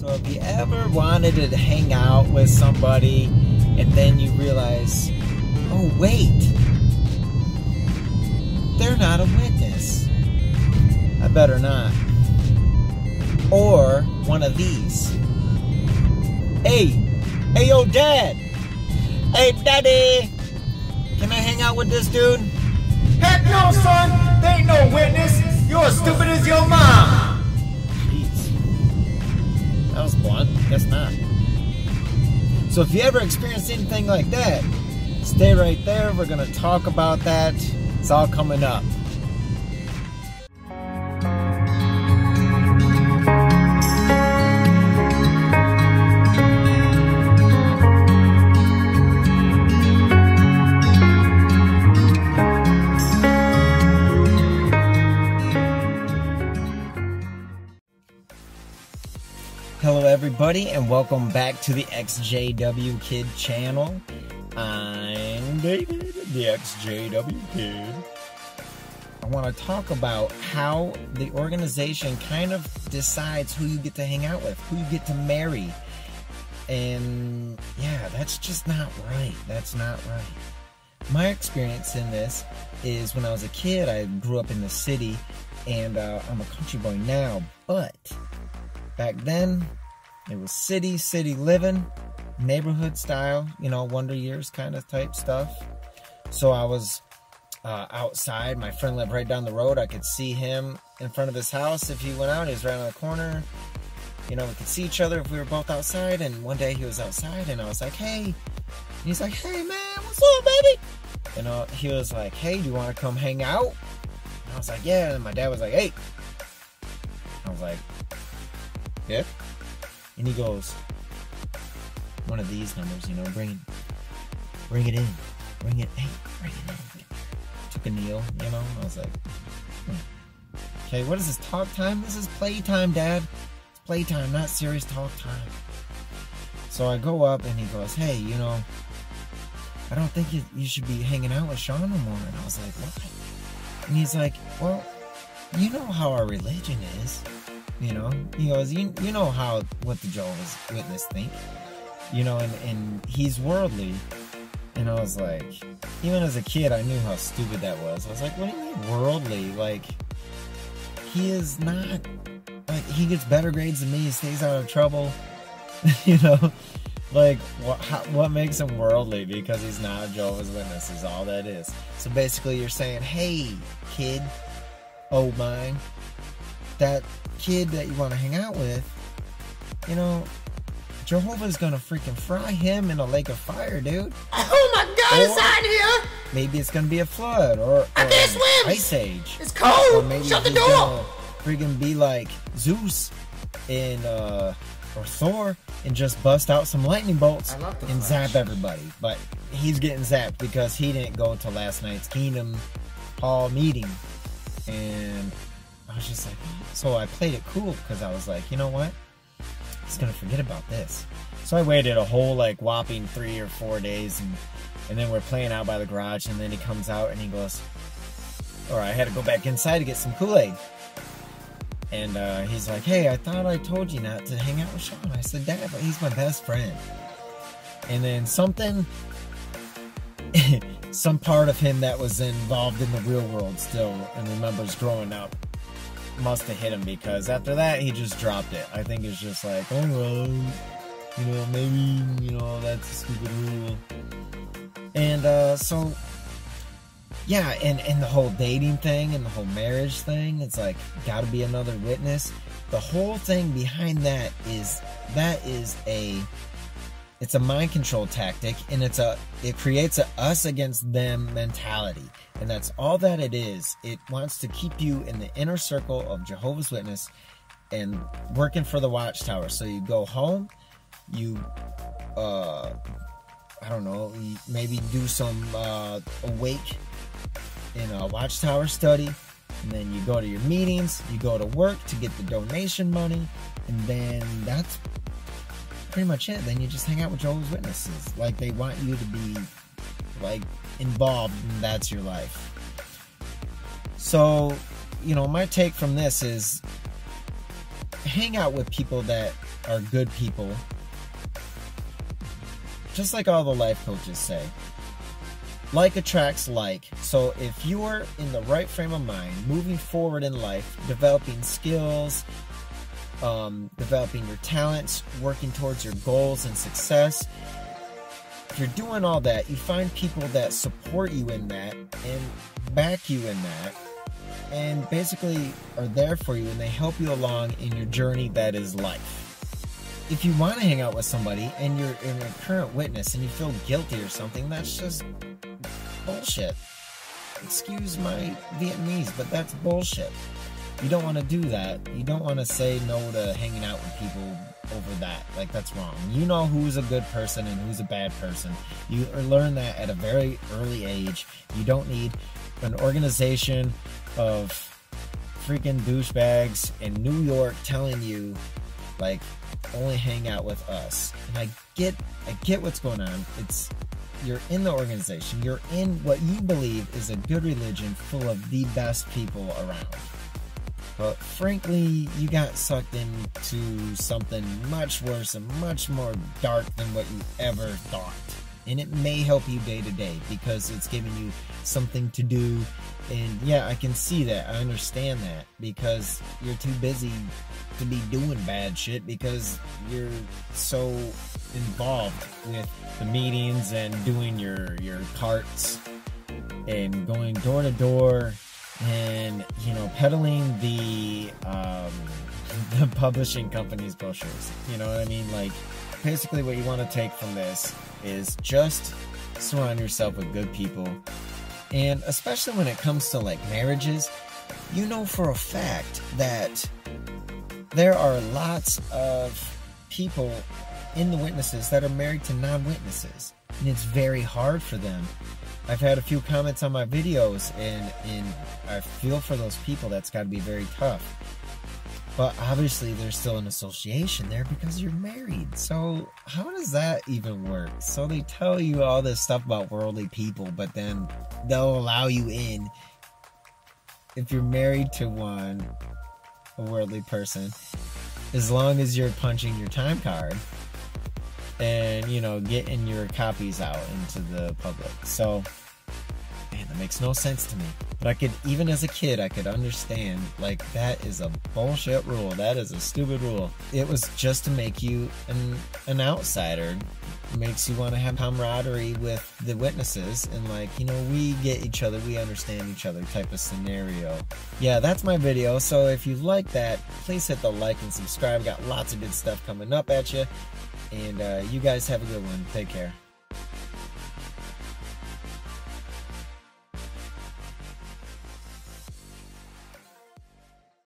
So if you ever wanted to hang out with somebody and then you realize, oh wait, they're not a witness, I better not. Or one of these. Hey yo dad, hey daddy, can I hang out with this dude? Heck no, son, they ain't no witness. You're as stupid as your mom. Jeez, that was blunt. Guess not. So if you ever experienced anything like that, stay right there. We're gonna talk about that. It's all coming up. Hello everybody and welcome back to the XJW Kid channel. I'm David, the XJW Kid. I want to talk about how the organization kind of decides who you get to hang out with, who you get to marry. And yeah, that's just not right. That's not right. My experience in this is when I was a kid, I grew up in the city and I'm a country boy now, but back then, it was city living, neighborhood style, you know, Wonder Years kind of type stuff. So I was outside. My friend lived right down the road. I could see him in front of his house if he went out. He was right on the corner. You know, we could see each other if we were both outside. And one day he was outside and I was like, hey. And he's like, hey, man, what's up, baby? And he was like, hey, do you want to come hang out? And I was like, yeah. And my dad was like, hey. I was like, yeah. And he goes, one of these numbers, you know, bring it in. Bring it, hey, bring it in. Took a kneel, you know, I was like, okay, what is this, talk time? This is playtime, Dad. It's playtime, not serious talk time. So I go up and he goes, hey, you know, I don't think you should be hanging out with Sean no more. And I was like, why? And he's like, well, you know how our religion is. You know, he goes, you know what the Jehovah's Witness think, you know, and he's worldly. And I was like, even as a kid, I knew how stupid that was. I was like, what do you mean worldly? Like, he is not, like, he gets better grades than me, he stays out of trouble, you know, like, what makes him worldly? Because he's not a Jehovah's Witness is all that is. So basically you're saying, hey, kid, oh mine, that kid that you want to hang out with, you know, Jehovah's gonna freaking fry him in a lake of fire, dude. Oh my God, it's hot here. Maybe it's gonna be a flood or I can't swim. Ice age. It's cold. Or maybe Shut the he's door. gonna freaking be like Zeus in or Thor and just bust out some lightning bolts and zap everybody. But he's getting zapped because he didn't go to last night's Kingdom Hall meeting. And I was just like, so I played it cool because I was like, you know what? He's gonna forget about this. So I waited a whole like whopping 3 or 4 days, and then we're playing out by the garage, and then he comes out and he goes, or I had to go back inside to get some Kool-Aid. And he's like, hey, I thought I told you not to hang out with Sean. I said, Dad, but he's my best friend. And then something, some part of him that was involved in the real world still and remembers growing up must have hit him, because after that he just dropped it. I think it's just like, oh well, you know, maybe, you know, that's a stupid rule. And so yeah, and the whole dating thing and the whole marriage thing, it's like gotta be another witness. The whole thing behind that is it's a mind control tactic, and it creates a us against them mentality. And that's all that it is. It wants to keep you in the inner circle of Jehovah's Witness and working for the Watchtower. So you go home, you I don't know, maybe do some awake in a Watchtower study, and then you go to your meetings, you go to work to get the donation money, and then that's pretty much it. Then you just hang out with Jehovah's Witnesses. Like, they want you to be like involved, and that's your life. So, you know, my take from this is hang out with people that are good people. Just like all the life coaches say, like attracts like. So if you're in the right frame of mind, moving forward in life, developing skills, developing your talents, working towards your goals and success, if you're doing all that, you find people that support you in that and back you in that, and basically are there for you, and they help you along in your journey that is life. If you want to hang out with somebody and you're in a current witness and you feel guilty or something, that's just bullshit. Excuse my Vietnamese, but that's bullshit. You don't want to do that. You don't want to say no to hanging out with people over that. Like, that's wrong. You know who's a good person and who's a bad person. You learn that at a very early age. You don't need an organization of freaking douchebags in New York telling you, like, only hang out with us. And I get what's going on. You're in the organization. You're in what you believe is a good religion full of the best people around. But frankly, you got sucked into something much worse and much more dark than what you ever thought. And it may help you day to day because it's giving you something to do. And yeah, I can see that. I understand that because you're too busy to be doing bad shit because you're so involved with the meetings and doing your carts and going door to door and, you know, peddling the publishing company's brochures. You know what I mean? Like, basically what you want to take from this is just surround yourself with good people. And especially when it comes to like marriages, you know for a fact that there are lots of people in the witnesses that are married to non-witnesses, and it's very hard for them. I've had a few comments on my videos, and I feel for those people. That's got to be very tough. But obviously there's still an association there because you're married. So how does that even work? So they tell you all this stuff about worldly people, but then they'll allow you in if you're married to a worldly person, as long as you're punching your time card and, you know, getting your copies out into the public. So, man, that makes no sense to me. But I could, even as a kid, I could understand, like, that is a bullshit rule. That is a stupid rule. It was just to make you an outsider. It makes you want to have camaraderie with the witnesses and, like, you know, we get each other, we understand each other type of scenario. Yeah, that's my video. So if you like that, please hit the like and subscribe. Got lots of good stuff coming up at you. And you guys have a good one. Take care.